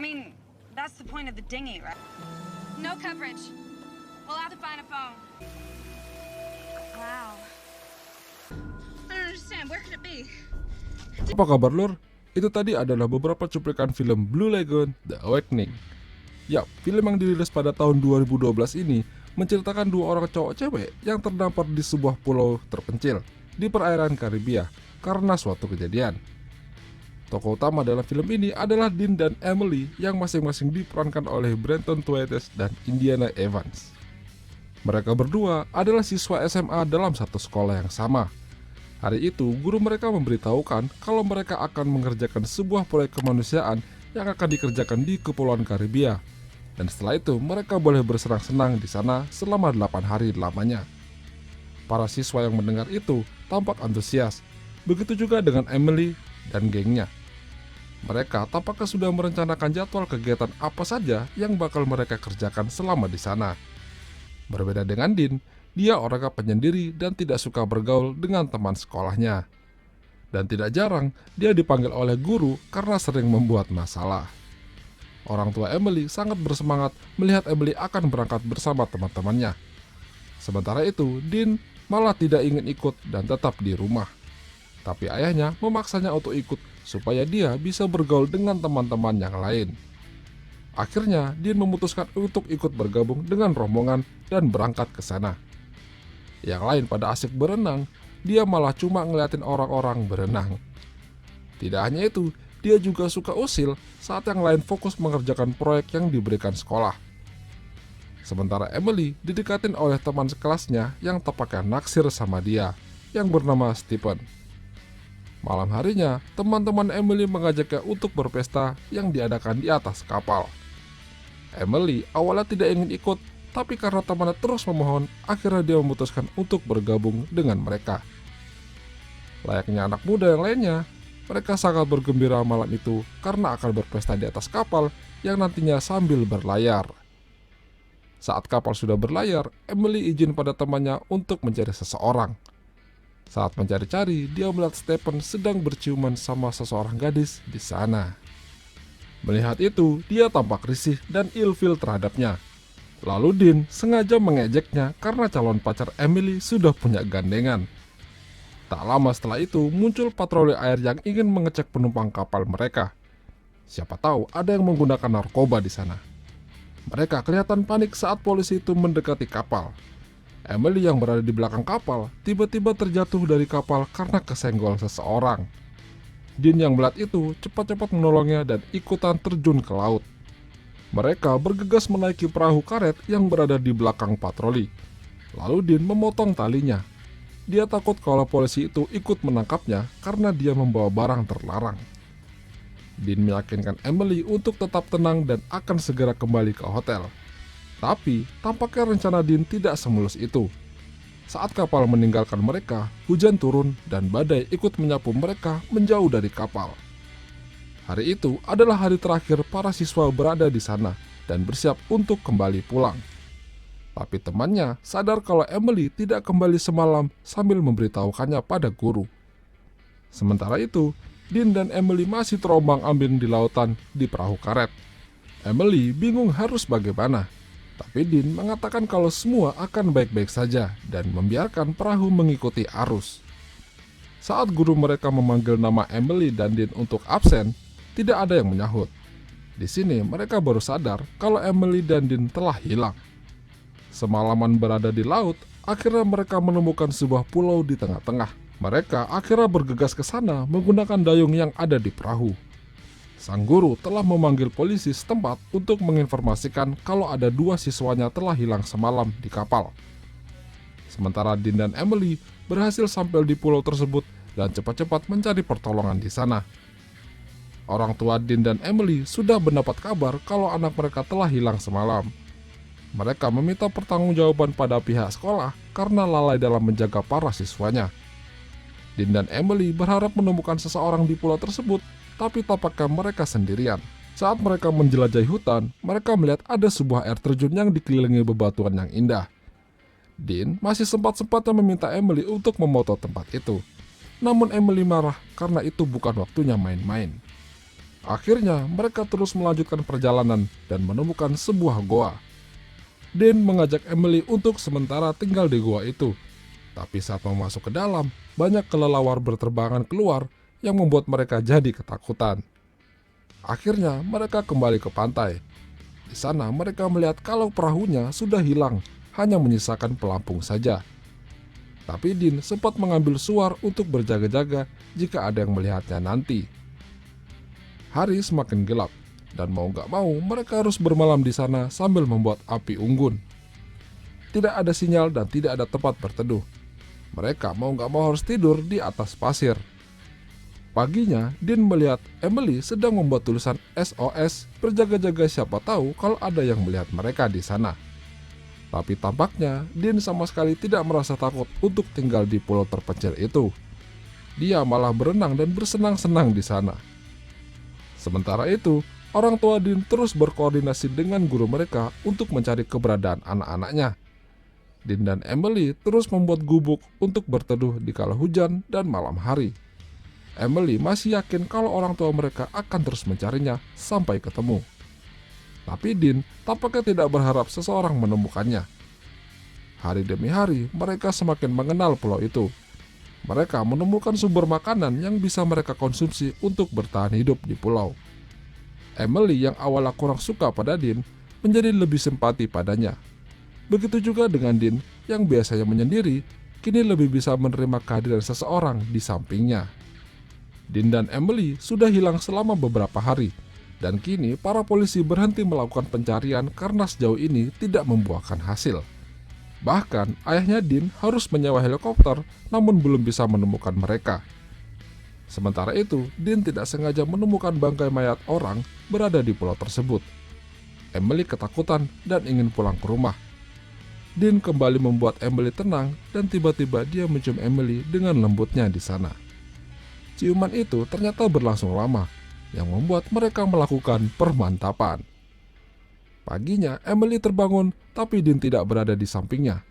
I mean, that's the point of the dinghy, right? No coverage. We'll have to find a phone. Wow. I don't understand. Where could it be? Apa kabar lur? Itu tadi adalah beberapa cuplikan film Blue Lagoon The Awakening. Yap, film yang dirilis pada tahun 2012 ini menceritakan dua orang cowok cewek yang terdampar di sebuah pulau terpencil di perairan Karibia karena suatu kejadian. Tokoh utama dalam film ini adalah Dean dan Emily yang masing-masing diperankan oleh Brenton Thwaites dan Indiana Evans. Mereka berdua adalah siswa SMA dalam satu sekolah yang sama. Hari itu, guru mereka memberitahukan kalau mereka akan mengerjakan sebuah proyek kemanusiaan yang akan dikerjakan di Kepulauan Karibia. Dan setelah itu, mereka boleh bersenang-senang di sana selama 8 hari lamanya. Para siswa yang mendengar itu tampak antusias. Begitu juga dengan Emily dan gengnya. Mereka tampaknya sudah merencanakan jadwal kegiatan apa saja yang bakal mereka kerjakan selama di sana. Berbeda dengan Dean, dia orangnya penyendiri dan tidak suka bergaul dengan teman sekolahnya. Dan tidak jarang, dia dipanggil oleh guru karena sering membuat masalah. Orang tua Emily sangat bersemangat melihat Emily akan berangkat bersama teman-temannya. Sementara itu, Dean malah tidak ingin ikut dan tetap di rumah. Tapi ayahnya memaksanya untuk ikut supaya dia bisa bergaul dengan teman-teman yang lain. Akhirnya, Dean memutuskan untuk ikut bergabung dengan rombongan dan berangkat ke sana. Yang lain pada asik berenang, dia malah cuma ngeliatin orang-orang berenang. Tidak hanya itu, dia juga suka usil saat yang lain fokus mengerjakan proyek yang diberikan sekolah. Sementara Emily didekatin oleh teman sekelasnya yang tampaknya naksir sama dia, yang bernama Stephen. Malam harinya, teman-teman Emily mengajaknya untuk berpesta yang diadakan di atas kapal. Emily awalnya tidak ingin ikut, tapi karena temannya terus memohon, akhirnya dia memutuskan untuk bergabung dengan mereka. Layaknya anak muda yang lainnya, mereka sangat bergembira malam itu karena akan berpesta di atas kapal yang nantinya sambil berlayar. Saat kapal sudah berlayar, Emily izin pada temannya untuk mencari seseorang. Saat mencari-cari, dia melihat Stephen sedang berciuman sama seseorang gadis di sana. Melihat itu, dia tampak risih dan ilfil terhadapnya. Lalu Dean sengaja mengejeknya karena calon pacar Emily sudah punya gandengan. Tak lama setelah itu, muncul patroli air yang ingin mengecek penumpang kapal mereka. Siapa tahu ada yang menggunakan narkoba di sana. Mereka kelihatan panik saat polisi itu mendekati kapal. Emily yang berada di belakang kapal tiba-tiba terjatuh dari kapal karena kesenggol seseorang. Dean yang melihat itu cepat-cepat menolongnya dan ikutan terjun ke laut. Mereka bergegas menaiki perahu karet yang berada di belakang patroli. Lalu Dean memotong talinya. Dia takut kalau polisi itu ikut menangkapnya karena dia membawa barang terlarang. Dean meyakinkan Emily untuk tetap tenang dan akan segera kembali ke hotel. Tapi, tampaknya rencana Dean tidak semulus itu. Saat kapal meninggalkan mereka, hujan turun dan badai ikut menyapu mereka menjauh dari kapal. Hari itu adalah hari terakhir para siswa berada di sana dan bersiap untuk kembali pulang. Tapi temannya sadar kalau Emily tidak kembali semalam sambil memberitahukannya pada guru. Sementara itu, Dean dan Emily masih terombang-ambing di lautan di perahu karet. Emily bingung harus bagaimana. Tapi Dean mengatakan kalau semua akan baik-baik saja dan membiarkan perahu mengikuti arus. Saat guru mereka memanggil nama Emily dan Dean untuk absen, tidak ada yang menyahut. Di sini mereka baru sadar kalau Emily dan Dean telah hilang. Semalaman berada di laut, akhirnya mereka menemukan sebuah pulau di tengah-tengah. Mereka akhirnya bergegas ke sana menggunakan dayung yang ada di perahu. Sang guru telah memanggil polisi setempat untuk menginformasikan kalau ada 2 siswanya telah hilang semalam di kapal. Sementara Dean dan Emily berhasil sampai di pulau tersebut dan cepat-cepat mencari pertolongan di sana. Orang tua Dean dan Emily sudah mendapat kabar kalau anak mereka telah hilang semalam. Mereka meminta pertanggungjawaban pada pihak sekolah karena lalai dalam menjaga para siswanya. Dean dan Emily berharap menemukan seseorang di pulau tersebut, tapi tampaknya mereka sendirian. Saat mereka menjelajahi hutan, mereka melihat ada sebuah air terjun yang dikelilingi bebatuan yang indah. Dean masih sempat-sempatnya meminta Emily untuk memoto tempat itu. Namun Emily marah karena itu bukan waktunya main-main. Akhirnya mereka terus melanjutkan perjalanan dan menemukan sebuah goa. Dean mengajak Emily untuk sementara tinggal di goa itu. Tapi saat mau masuk ke dalam, banyak kelelawar berterbangan keluar yang membuat mereka jadi ketakutan. Akhirnya mereka kembali ke pantai. Di sana mereka melihat kalau perahunya sudah hilang, hanya menyisakan pelampung saja. Tapi Dean sempat mengambil suar untuk berjaga-jaga jika ada yang melihatnya nanti. Hari semakin gelap, dan mau gak mau mereka harus bermalam di sana sambil membuat api unggun. Tidak ada sinyal dan tidak ada tempat berteduh. Mereka mau gak mau harus tidur di atas pasir. Paginya, Dean melihat Emily sedang membuat tulisan SOS berjaga-jaga siapa tahu kalau ada yang melihat mereka di sana. Tapi tampaknya Dean sama sekali tidak merasa takut untuk tinggal di pulau terpencil itu. Dia malah berenang dan bersenang-senang di sana. Sementara itu, orang tua Dean terus berkoordinasi dengan guru mereka untuk mencari keberadaan anak-anaknya. Dean dan Emily terus membuat gubuk untuk berteduh di kala hujan dan malam hari. Emily masih yakin kalau orang tua mereka akan terus mencarinya sampai ketemu. Tapi Dean tampaknya tidak berharap seseorang menemukannya. Hari demi hari, mereka semakin mengenal pulau itu. Mereka menemukan sumber makanan yang bisa mereka konsumsi untuk bertahan hidup di pulau. Emily yang awalnya kurang suka pada Dean menjadi lebih simpati padanya. Begitu juga dengan Dean yang biasanya menyendiri, kini lebih bisa menerima kehadiran seseorang di sampingnya. Dean dan Emily sudah hilang selama beberapa hari, dan kini para polisi berhenti melakukan pencarian karena sejauh ini tidak membuahkan hasil. Bahkan ayahnya Dean harus menyewa helikopter namun belum bisa menemukan mereka. Sementara itu, Dean tidak sengaja menemukan bangkai mayat orang berada di pulau tersebut. Emily ketakutan dan ingin pulang ke rumah. Dean kembali membuat Emily tenang dan tiba-tiba dia mencium Emily dengan lembutnya di sana. Ciuman itu ternyata berlangsung lama, yang membuat mereka melakukan permantapan. Paginya, Emily terbangun, tapi Dean tidak berada di sampingnya.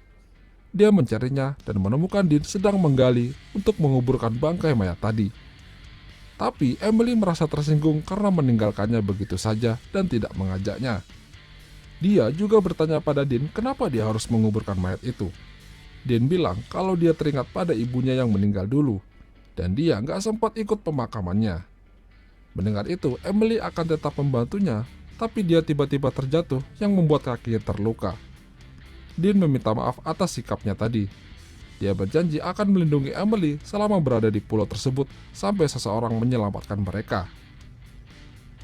Dia mencarinya dan menemukan Dean sedang menggali untuk menguburkan bangkai mayat tadi. Tapi Emily merasa tersinggung karena meninggalkannya begitu saja dan tidak mengajaknya. Dia juga bertanya pada Dean kenapa dia harus menguburkan mayat itu. Dean bilang kalau dia teringat pada ibunya yang meninggal dulu, dan dia nggak sempat ikut pemakamannya. Mendengar itu, Emily akan tetap membantunya, tapi dia tiba-tiba terjatuh yang membuat kakinya terluka. Dean meminta maaf atas sikapnya tadi. Dia berjanji akan melindungi Emily selama berada di pulau tersebut sampai seseorang menyelamatkan mereka.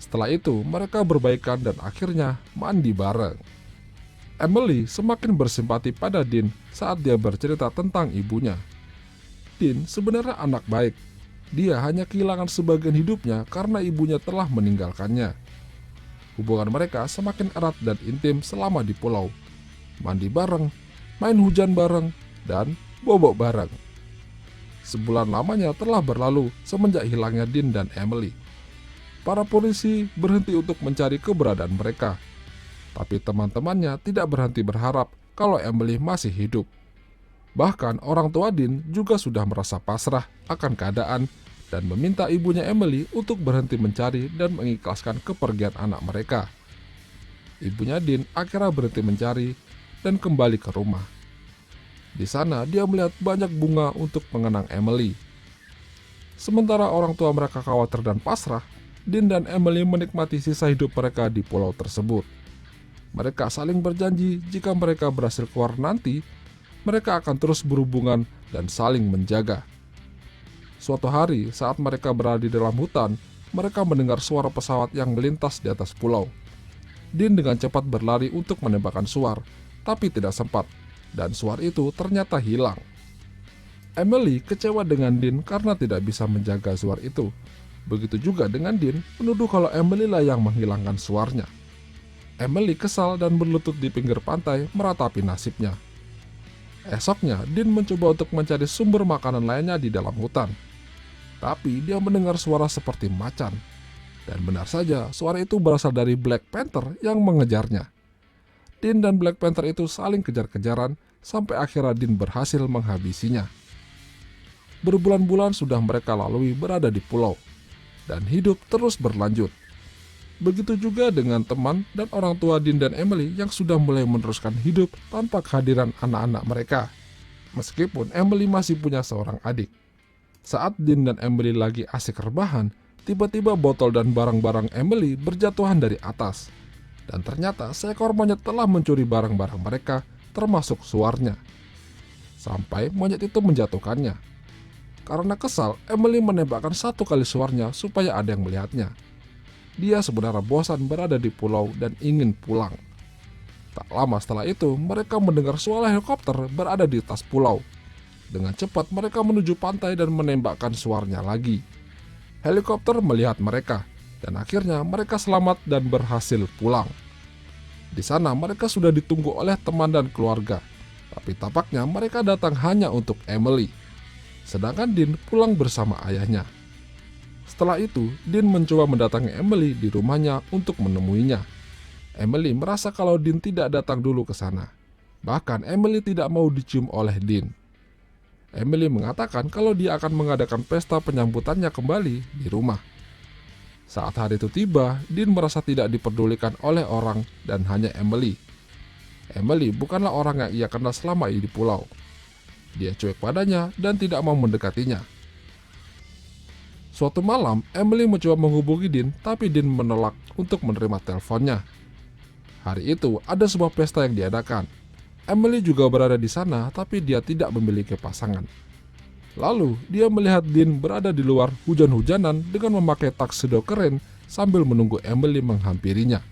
Setelah itu, mereka berbaikan dan akhirnya mandi bareng. Emily semakin bersimpati pada Dean saat dia bercerita tentang ibunya. Dean sebenarnya anak baik. Dia hanya kehilangan sebagian hidupnya karena ibunya telah meninggalkannya. Hubungan mereka semakin erat dan intim selama di pulau. Mandi bareng, main hujan bareng, dan bobok bareng. Sebulan lamanya telah berlalu semenjak hilangnya Dean dan Emily. Para polisi berhenti untuk mencari keberadaan mereka. Tapi teman-temannya tidak berhenti berharap kalau Emily masih hidup. Bahkan orang tua Dean juga sudah merasa pasrah akan keadaan dan meminta ibunya Emily untuk berhenti mencari dan mengikhlaskan kepergian anak mereka. Ibunya Dean akhirnya berhenti mencari dan kembali ke rumah. Di sana dia melihat banyak bunga untuk mengenang Emily. Sementara orang tua mereka khawatir dan pasrah, Dean dan Emily menikmati sisa hidup mereka di pulau tersebut. Mereka saling berjanji jika mereka berhasil keluar nanti, mereka akan terus berhubungan dan saling menjaga. Suatu hari saat mereka berada di dalam hutan, mereka mendengar suara pesawat yang melintas di atas pulau. Dean dengan cepat berlari untuk menembakkan suar, tapi tidak sempat, dan suar itu ternyata hilang. Emily kecewa dengan Dean karena tidak bisa menjaga suar itu. Begitu juga dengan Dean menuduh kalau Emily lah yang menghilangkan suarnya. Emily kesal dan berlutut di pinggir pantai meratapi nasibnya. Esoknya, Dean mencoba untuk mencari sumber makanan lainnya di dalam hutan. Tapi dia mendengar suara seperti macan. Dan benar saja, suara itu berasal dari Black Panther yang mengejarnya. Dean dan Black Panther itu saling kejar-kejaran sampai akhirnya Dean berhasil menghabisinya. Berbulan-bulan sudah mereka lalui berada di pulau. dan hidup terus berlanjut. Begitu juga dengan teman dan orang tua Dean dan Emily yang sudah mulai meneruskan hidup tanpa kehadiran anak-anak mereka. Meskipun Emily masih punya seorang adik. Saat Dean dan Emily lagi asik rebahan, tiba-tiba botol dan barang-barang Emily berjatuhan dari atas. Dan ternyata seekor monyet telah mencuri barang-barang mereka, termasuk suarnya. Sampai monyet itu menjatuhkannya. Karena kesal, Emily menembakkan 1 kali suarnya supaya ada yang melihatnya. Dia sebenarnya bosan berada di pulau dan ingin pulang. Tak lama setelah itu, mereka mendengar suara helikopter berada di atas pulau. Dengan cepat mereka menuju pantai dan menembakkan suaranya lagi. Helikopter melihat mereka, dan akhirnya mereka selamat dan berhasil pulang. Di sana mereka sudah ditunggu oleh teman dan keluarga, tapi tampaknya mereka datang hanya untuk Emily. Sedangkan Dean pulang bersama ayahnya. Setelah itu, Dean mencoba mendatangi Emily di rumahnya untuk menemuinya. Emily merasa kalau Dean tidak datang dulu ke sana. Bahkan Emily tidak mau dicium oleh Dean. Emily mengatakan kalau dia akan mengadakan pesta penyambutannya kembali di rumah. Saat hari itu tiba, Dean merasa tidak diperdulikan oleh orang dan hanya Emily. Emily bukanlah orang yang ia kenal selama ini di pulau. Dia cuek padanya dan tidak mau mendekatinya. Suatu malam, Emily mencoba menghubungi Dean, tapi Dean menolak untuk menerima teleponnya. Hari itu, ada sebuah pesta yang diadakan. Emily juga berada di sana, tapi dia tidak memiliki pasangan. Lalu, dia melihat Dean berada di luar hujan-hujanan dengan memakai tuxedo keren sambil menunggu Emily menghampirinya.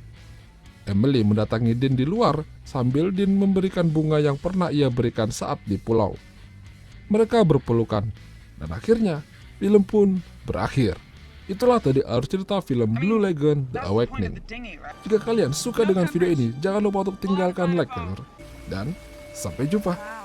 Emily mendatangi Dean di luar sambil Dean memberikan bunga yang pernah ia berikan saat di pulau. Mereka berpelukan, dan akhirnya film pun berakhir. Itulah tadi alur cerita film Blue Lagoon The That's the point of Awakening. the dinghy, right? Jika kalian suka dengan video ini, jangan lupa untuk tinggalkan like, dan sampai jumpa. Wow.